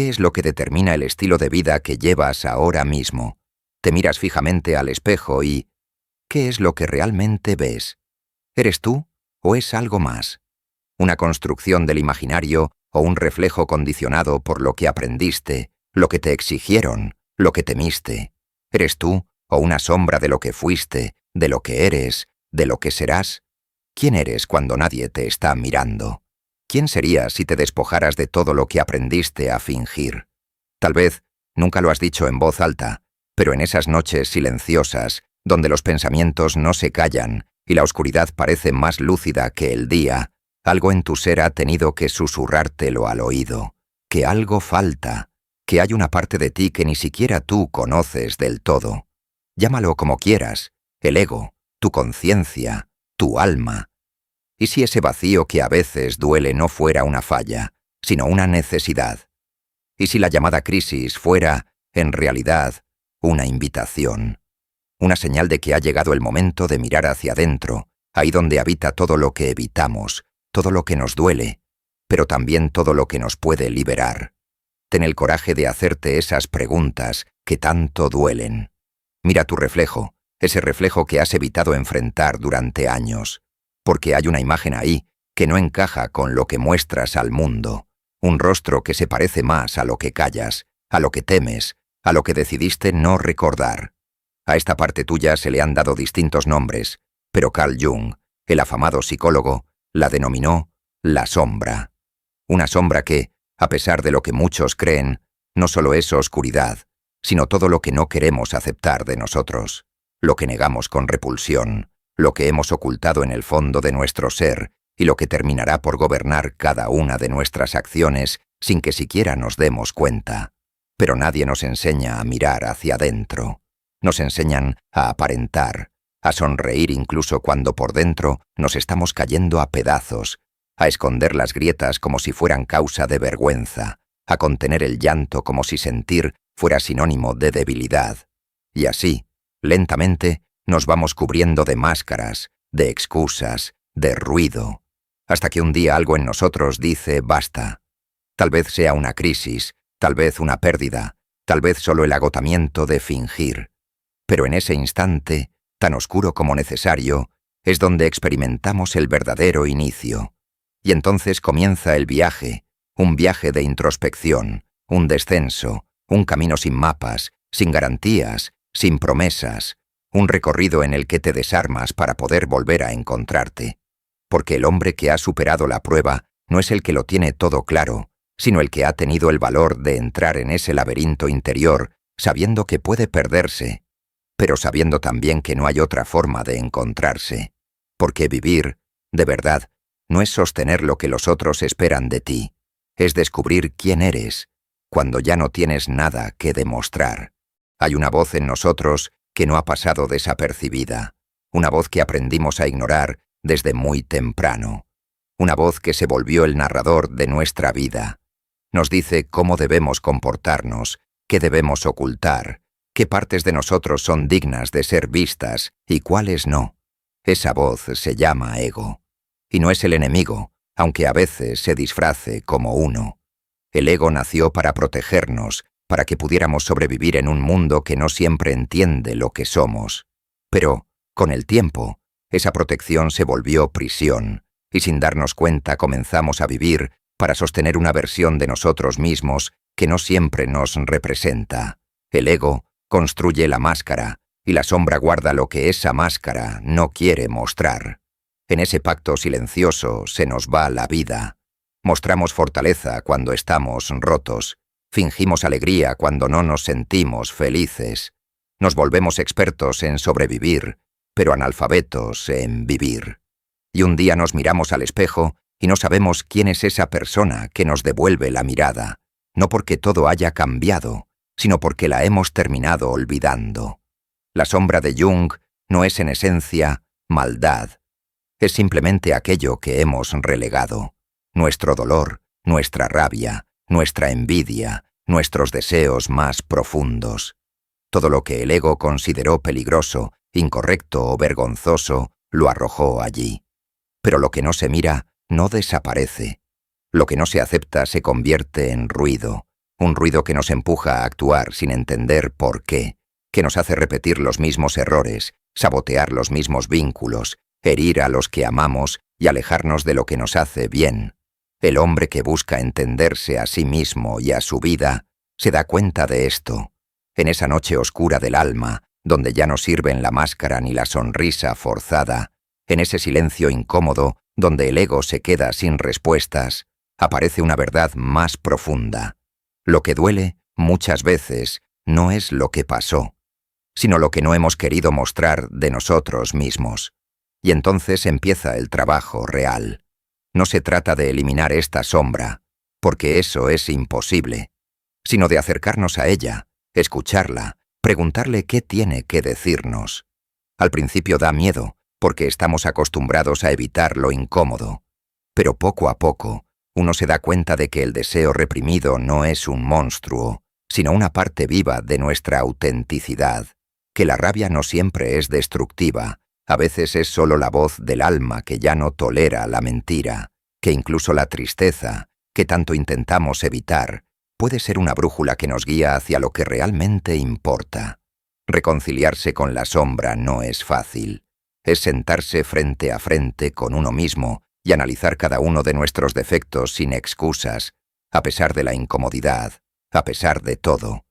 ¿Qué es lo que determina el estilo de vida que llevas ahora mismo? Te miras fijamente al espejo y ¿qué es lo que realmente ves? ¿Eres tú o es algo más? ¿Una construcción del imaginario o un reflejo condicionado por lo que aprendiste, lo que te exigieron, lo que temiste? ¿Eres tú o una sombra de lo que fuiste, de lo que eres, de lo que serás? ¿Quién eres cuando nadie te está mirando? ¿Quién serías si te despojaras de todo lo que aprendiste a fingir? Tal vez nunca lo has dicho en voz alta, pero en esas noches silenciosas, donde los pensamientos no se callan y la oscuridad parece más lúcida que el día, algo en tu ser ha tenido que susurrártelo al oído, que algo falta, que hay una parte de ti que ni siquiera tú conoces del todo. Llámalo como quieras, el ego, tu conciencia, tu alma. ¿Y si ese vacío que a veces duele no fuera una falla, sino una necesidad? ¿Y si la llamada crisis fuera, en realidad, una invitación? Una señal de que ha llegado el momento de mirar hacia adentro, ahí donde habita todo lo que evitamos, todo lo que nos duele, pero también todo lo que nos puede liberar. Ten el coraje de hacerte esas preguntas que tanto duelen. Mira tu reflejo, ese reflejo que has evitado enfrentar durante años, porque hay una imagen ahí que no encaja con lo que muestras al mundo, un rostro que se parece más a lo que callas, a lo que temes, a lo que decidiste no recordar. A esta parte tuya se le han dado distintos nombres, pero Carl Jung, el afamado psicólogo, la denominó la sombra. Una sombra que, a pesar de lo que muchos creen, no solo es oscuridad, sino todo lo que no queremos aceptar de nosotros, lo que negamos con repulsión, lo que hemos ocultado en el fondo de nuestro ser y lo que terminará por gobernar cada una de nuestras acciones sin que siquiera nos demos cuenta. Pero nadie nos enseña a mirar hacia adentro. Nos enseñan a aparentar, a sonreír incluso cuando por dentro nos estamos cayendo a pedazos, a esconder las grietas como si fueran causa de vergüenza, a contener el llanto como si sentir fuera sinónimo de debilidad. Y así, lentamente, nos vamos cubriendo de máscaras, de excusas, de ruido, hasta que un día algo en nosotros dice basta. Tal vez sea una crisis, tal vez una pérdida, tal vez solo el agotamiento de fingir. Pero en ese instante, tan oscuro como necesario, es donde experimentamos el verdadero inicio. Y entonces comienza el viaje, un viaje de introspección, un descenso, un camino sin mapas, sin garantías, sin promesas, un recorrido en el que te desarmas para poder volver a encontrarte. Porque el hombre que ha superado la prueba no es el que lo tiene todo claro, sino el que ha tenido el valor de entrar en ese laberinto interior sabiendo que puede perderse, pero sabiendo también que no hay otra forma de encontrarse. Porque vivir, de verdad, no es sostener lo que los otros esperan de ti, es descubrir quién eres, cuando ya no tienes nada que demostrar. Hay una voz en nosotros que no ha pasado desapercibida, una voz que aprendimos a ignorar desde muy temprano, una voz que se volvió el narrador de nuestra vida. Nos dice cómo debemos comportarnos, qué debemos ocultar, qué partes de nosotros son dignas de ser vistas y cuáles no. Esa voz se llama ego. Y no es el enemigo, aunque a veces se disfrace como uno. El ego nació para protegernos, para que pudiéramos sobrevivir en un mundo que no siempre entiende lo que somos. Pero, con el tiempo, esa protección se volvió prisión, y sin darnos cuenta comenzamos a vivir para sostener una versión de nosotros mismos que no siempre nos representa. El ego construye la máscara, y la sombra guarda lo que esa máscara no quiere mostrar. En ese pacto silencioso se nos va la vida. Mostramos fortaleza cuando estamos rotos. Fingimos alegría cuando no nos sentimos felices. Nos volvemos expertos en sobrevivir, pero analfabetos en vivir. Y un día nos miramos al espejo y no sabemos quién es esa persona que nos devuelve la mirada, no porque todo haya cambiado, sino porque la hemos terminado olvidando. La sombra de Jung no es en esencia maldad. Es simplemente aquello que hemos relegado. Nuestro dolor, nuestra rabia, nuestra envidia, nuestros deseos más profundos. Todo lo que el ego consideró peligroso, incorrecto o vergonzoso, lo arrojó allí. Pero lo que no se mira no desaparece. Lo que no se acepta se convierte en ruido, un ruido que nos empuja a actuar sin entender por qué, que nos hace repetir los mismos errores, sabotear los mismos vínculos, herir a los que amamos y alejarnos de lo que nos hace bien. El hombre que busca entenderse a sí mismo y a su vida se da cuenta de esto, en esa noche oscura del alma, donde ya no sirven la máscara ni la sonrisa forzada, en ese silencio incómodo donde el ego se queda sin respuestas, aparece una verdad más profunda. Lo que duele, muchas veces, no es lo que pasó, sino lo que no hemos querido mostrar de nosotros mismos. Y entonces empieza el trabajo real. No se trata de eliminar esta sombra, porque eso es imposible, sino de acercarnos a ella, escucharla, preguntarle qué tiene que decirnos. Al principio da miedo, porque estamos acostumbrados a evitar lo incómodo, pero poco a poco uno se da cuenta de que el deseo reprimido no es un monstruo, sino una parte viva de nuestra autenticidad, que la rabia no siempre es destructiva, a veces es solo la voz del alma que ya no tolera la mentira, que incluso la tristeza, que tanto intentamos evitar, puede ser una brújula que nos guía hacia lo que realmente importa. Reconciliarse con la sombra no es fácil. Es sentarse frente a frente con uno mismo y analizar cada uno de nuestros defectos sin excusas, a pesar de la incomodidad, a pesar de todo.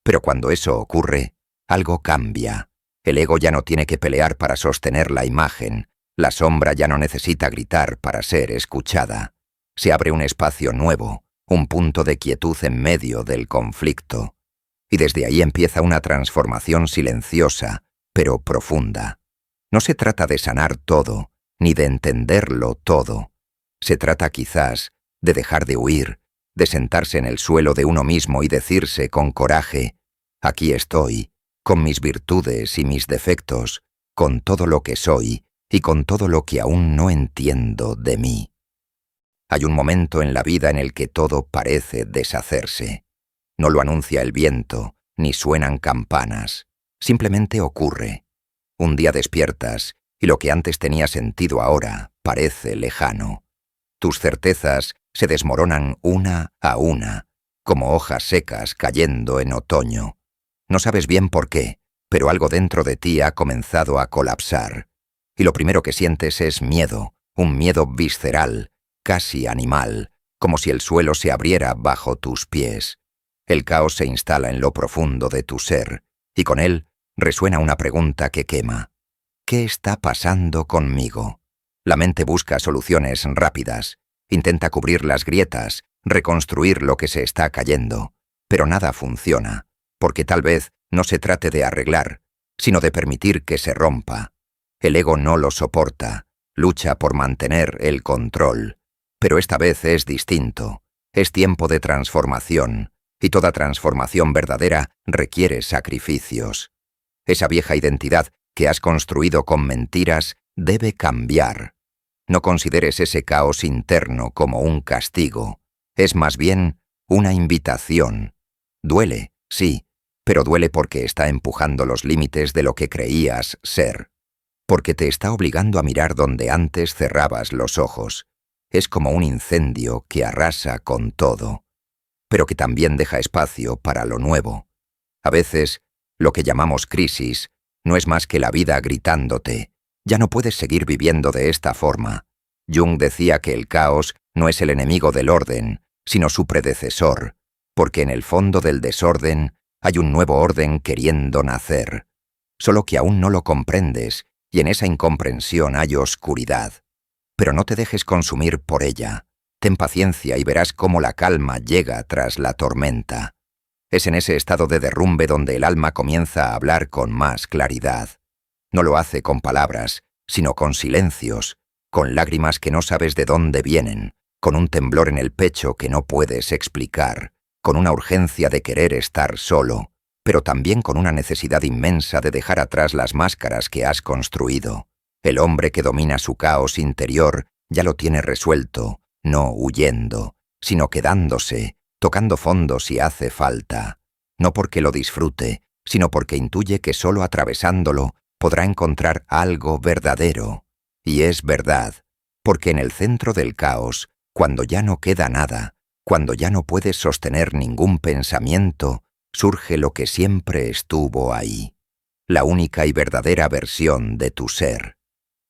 Pero cuando eso ocurre, algo cambia. El ego ya no tiene que pelear para sostener la imagen, la sombra ya no necesita gritar para ser escuchada. Se abre un espacio nuevo, un punto de quietud en medio del conflicto. Y desde ahí empieza una transformación silenciosa, pero profunda. No se trata de sanar todo, ni de entenderlo todo. Se trata quizás de dejar de huir, de sentarse en el suelo de uno mismo y decirse con coraje: aquí estoy, con mis virtudes y mis defectos, con todo lo que soy y con todo lo que aún no entiendo de mí. Hay un momento en la vida en el que todo parece deshacerse. No lo anuncia el viento, ni suenan campanas. Simplemente ocurre. Un día despiertas y lo que antes tenía sentido ahora parece lejano. Tus certezas se desmoronan una a una, como hojas secas cayendo en otoño. No sabes bien por qué, pero algo dentro de ti ha comenzado a colapsar. Y lo primero que sientes es miedo, un miedo visceral, casi animal, como si el suelo se abriera bajo tus pies. El caos se instala en lo profundo de tu ser, y con él resuena una pregunta que quema. ¿Qué está pasando conmigo? La mente busca soluciones rápidas, intenta cubrir las grietas, reconstruir lo que se está cayendo, pero nada funciona, porque tal vez no se trate de arreglar, sino de permitir que se rompa. El ego no lo soporta, lucha por mantener el control, pero esta vez es distinto, es tiempo de transformación, y toda transformación verdadera requiere sacrificios. Esa vieja identidad que has construido con mentiras debe cambiar. No consideres ese caos interno como un castigo, es más bien una invitación. Duele, sí, pero duele porque está empujando los límites de lo que creías ser, porque te está obligando a mirar donde antes cerrabas los ojos. Es como un incendio que arrasa con todo, pero que también deja espacio para lo nuevo. A veces, lo que llamamos crisis no es más que la vida gritándote: ya no puedes seguir viviendo de esta forma. Jung decía que el caos no es el enemigo del orden, sino su predecesor, porque en el fondo del desorden hay un nuevo orden queriendo nacer. Solo que aún no lo comprendes, y en esa incomprensión hay oscuridad. Pero no te dejes consumir por ella. Ten paciencia y verás cómo la calma llega tras la tormenta. Es en ese estado de derrumbe donde el alma comienza a hablar con más claridad. No lo hace con palabras, sino con silencios, con lágrimas que no sabes de dónde vienen, con un temblor en el pecho que no puedes explicar, con una urgencia de querer estar solo, pero también con una necesidad inmensa de dejar atrás las máscaras que has construido. El hombre que domina su caos interior ya lo tiene resuelto, no huyendo, sino quedándose, tocando fondo si hace falta, no porque lo disfrute, sino porque intuye que solo atravesándolo podrá encontrar algo verdadero. Y es verdad, porque en el centro del caos, cuando ya no queda nada, Cuando ya no puedes sostener ningún pensamiento, surge lo que siempre estuvo ahí, la única y verdadera versión de tu ser.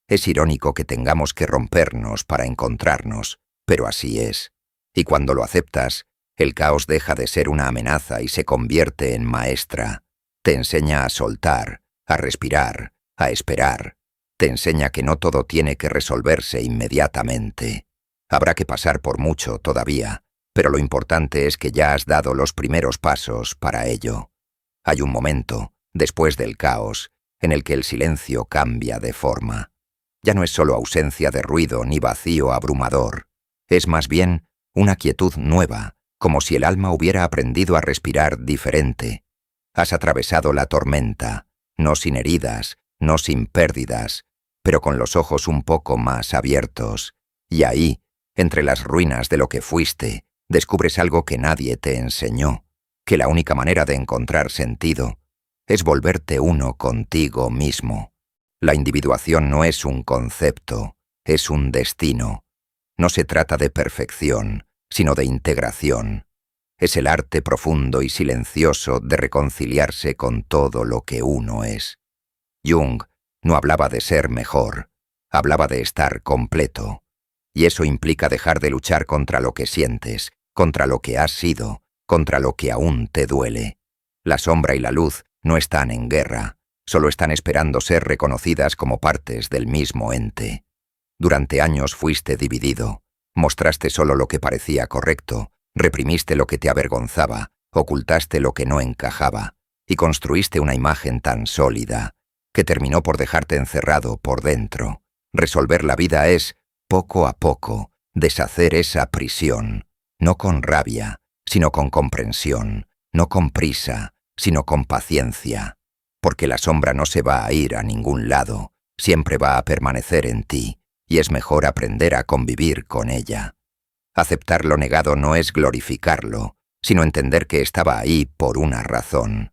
Es irónico que tengamos que rompernos para encontrarnos, pero así es. Y cuando lo aceptas, el caos deja de ser una amenaza y se convierte en maestra. Te enseña a soltar, a respirar, a esperar. Te enseña que no todo tiene que resolverse inmediatamente. Habrá que pasar por mucho todavía, pero lo importante es que ya has dado los primeros pasos para ello. Hay un momento, después del caos, en el que el silencio cambia de forma. Ya no es solo ausencia de ruido ni vacío abrumador. Es más bien una quietud nueva, como si el alma hubiera aprendido a respirar diferente. Has atravesado la tormenta, no sin heridas, no sin pérdidas, pero con los ojos un poco más abiertos. Y ahí, entre las ruinas de lo que fuiste, descubres algo que nadie te enseñó, que la única manera de encontrar sentido es volverte uno contigo mismo. La individuación no es un concepto, es un destino. No se trata de perfección, sino de integración. Es el arte profundo y silencioso de reconciliarse con todo lo que uno es. Jung no hablaba de ser mejor, hablaba de estar completo. Y eso implica dejar de luchar contra lo que sientes, contra lo que has sido, contra lo que aún te duele. La sombra y la luz no están en guerra, solo están esperando ser reconocidas como partes del mismo ente. Durante años fuiste dividido, mostraste solo lo que parecía correcto, reprimiste lo que te avergonzaba, ocultaste lo que no encajaba, y construiste una imagen tan sólida que terminó por dejarte encerrado por dentro. Resolver la vida es, poco a poco, deshacer esa prisión, no con rabia, sino con comprensión, no con prisa, sino con paciencia, porque la sombra no se va a ir a ningún lado, siempre va a permanecer en ti, y es mejor aprender a convivir con ella. Aceptar lo negado no es glorificarlo, sino entender que estaba ahí por una razón,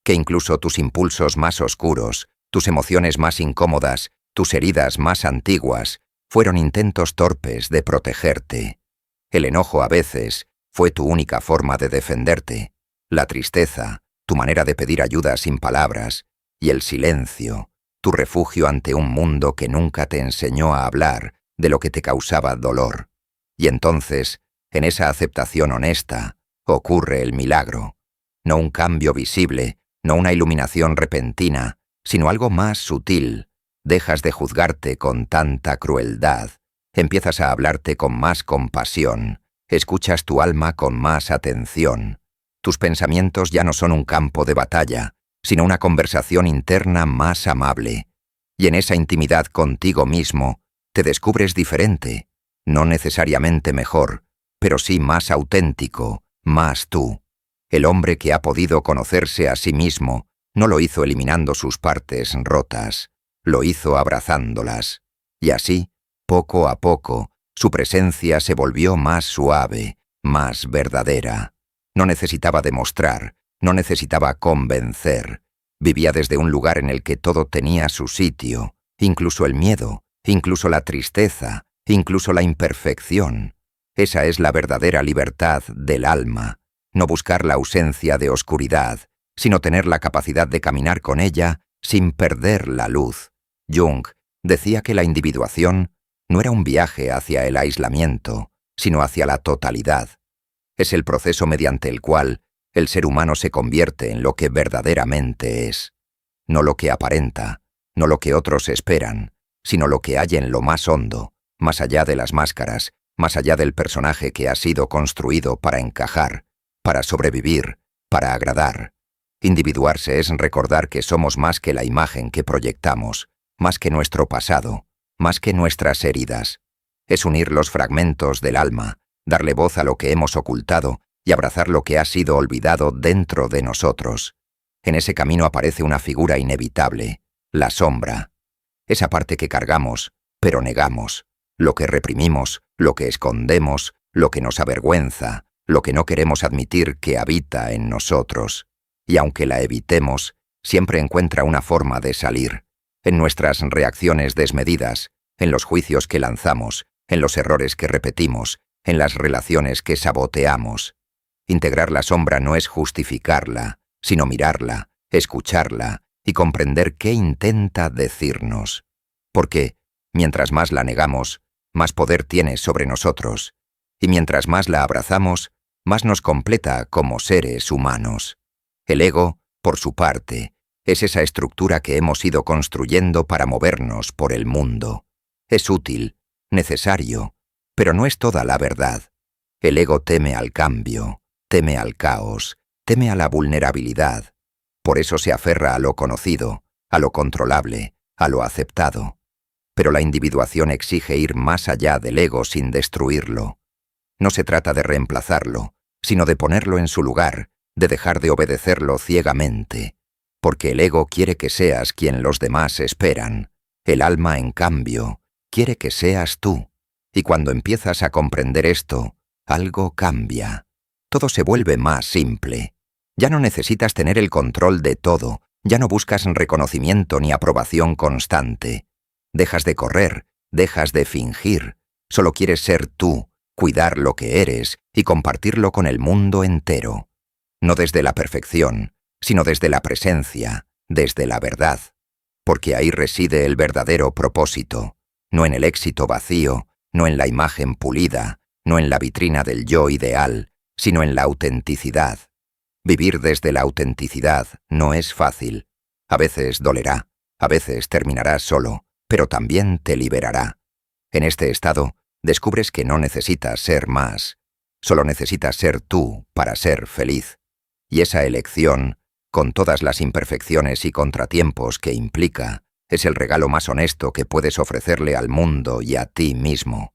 que incluso tus impulsos más oscuros, tus emociones más incómodas, tus heridas más antiguas, fueron intentos torpes de protegerte. El enojo a veces fue tu única forma de defenderte, la tristeza, tu manera de pedir ayuda sin palabras, y el silencio, tu refugio ante un mundo que nunca te enseñó a hablar de lo que te causaba dolor. Y entonces, en esa aceptación honesta, ocurre el milagro. No un cambio visible, no una iluminación repentina, sino algo más sutil. Dejas de juzgarte con tanta crueldad, empiezas a hablarte con más compasión, escuchas tu alma con más atención. Tus pensamientos ya no son un campo de batalla, sino una conversación interna más amable. Y en esa intimidad contigo mismo, te descubres diferente, no necesariamente mejor, pero sí más auténtico, más tú. El hombre que ha podido conocerse a sí mismo, no lo hizo eliminando sus partes rotas, lo hizo abrazándolas. Y así, poco a poco, su presencia se volvió más suave, más verdadera. No necesitaba demostrar, no necesitaba convencer. Vivía desde un lugar en el que todo tenía su sitio, incluso el miedo, incluso la tristeza, incluso la imperfección. Esa es la verdadera libertad del alma, no buscar la ausencia de oscuridad, sino tener la capacidad de caminar con ella sin perder la luz. Jung decía que la individuación no era un viaje hacia el aislamiento, sino hacia la totalidad. Es el proceso mediante el cual el ser humano se convierte en lo que verdaderamente es. No lo que aparenta, no lo que otros esperan, sino lo que hay en lo más hondo, más allá de las máscaras, más allá del personaje que ha sido construido para encajar, para sobrevivir, para agradar. Individuarse es recordar que somos más que la imagen que proyectamos, más que nuestro pasado, más que nuestras heridas. Es unir los fragmentos del alma, darle voz a lo que hemos ocultado y abrazar lo que ha sido olvidado dentro de nosotros. En ese camino aparece una figura inevitable, la sombra. Esa parte que cargamos, pero negamos, lo que reprimimos, lo que escondemos, lo que nos avergüenza, lo que no queremos admitir que habita en nosotros. Y aunque la evitemos, siempre encuentra una forma de salir. En nuestras reacciones desmedidas, en los juicios que lanzamos, en los errores que repetimos, en las relaciones que saboteamos. Integrar la sombra no es justificarla, sino mirarla, escucharla y comprender qué intenta decirnos. Porque, mientras más la negamos, más poder tiene sobre nosotros, y mientras más la abrazamos, más nos completa como seres humanos. El ego, por su parte, es esa estructura que hemos ido construyendo para movernos por el mundo. Es útil, necesario, pero no es toda la verdad. El ego teme al cambio, teme al caos, teme a la vulnerabilidad. Por eso se aferra a lo conocido, a lo controlable, a lo aceptado. Pero la individuación exige ir más allá del ego sin destruirlo. No se trata de reemplazarlo, sino de ponerlo en su lugar, de dejar de obedecerlo ciegamente. Porque el ego quiere que seas quien los demás esperan. El alma, en cambio, quiere que seas tú. Y cuando empiezas a comprender esto, algo cambia. Todo se vuelve más simple. Ya no necesitas tener el control de todo, ya no buscas reconocimiento ni aprobación constante. Dejas de correr, dejas de fingir. Solo quieres ser tú, cuidar lo que eres y compartirlo con el mundo entero. No desde la perfección, sino desde la presencia, desde la verdad. Porque ahí reside el verdadero propósito, no en el éxito vacío, no en la imagen pulida, no en la vitrina del yo ideal, sino en la autenticidad. Vivir desde la autenticidad no es fácil. A veces dolerá, a veces terminarás solo, pero también te liberará. En este estado, descubres que no necesitas ser más. Solo necesitas ser tú para ser feliz. Y esa elección, con todas las imperfecciones y contratiempos que implica, es el regalo más honesto que puedes ofrecerle al mundo y a ti mismo.